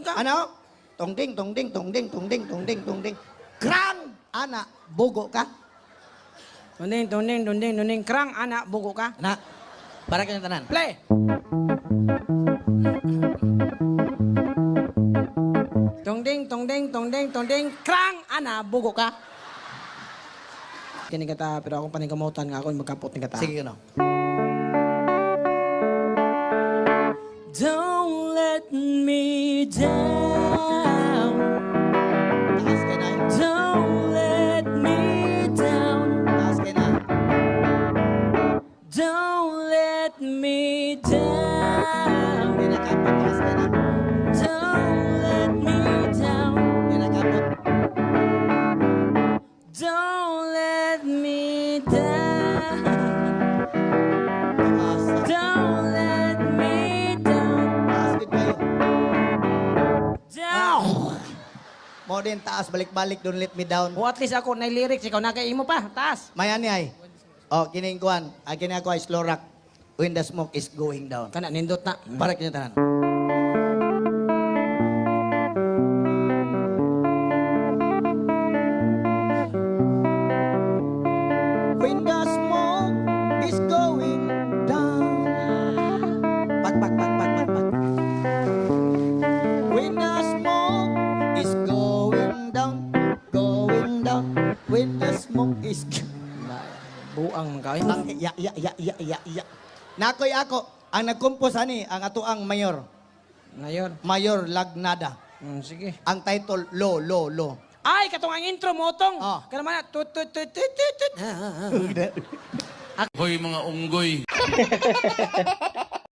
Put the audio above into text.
ka. Ano? Tongding, tongding, tongding, tongding, tongding, tongding. Krang! Ana, bugo ka? Tunding, tunding, tunding, tunding. Krang, anak, bugo ka. Na, para kanyang tanan. Play! Tongding, tongding, tongding, tongding. Krang, anak, bugo ka. Kini kata, pero akong paningkamutan nga ako magkapot ni kata. Sige, ano? Don't let me down. Taas ka na. Don't let me down. Taas ka na. Don't let me down. Hindi nakapot. Taas ka na. Don't let me down. Hindi nakapot. Don't let me down. Taas. Don't let me down. Taas din kayo. Down. Mo din taas, balik-balik, don't let me down. O at least ako na lyrics, ikaw nakaimo pa. Taas. May ani ay. Oh, kining kuan. Ay kini ako ay slow rock. When the smoke is going down. Kana nindot na. Para kanyang tanan. When the smoke is going down. Pak, pak, pak, pak, pak, pak. When the smoke is going down, going down. When the smoke is Buang ka. ang ya. Nakoy ako, ang nagkumpos ani, ang atuang mayor, Ngayon. Mayor Lagnada. Sige. Ang title, Lo. Ay, katong ang intro mo, Tong. Oh. Kana man, tut, tut, tut, tut, tut, tut. Hoy mga unggoy.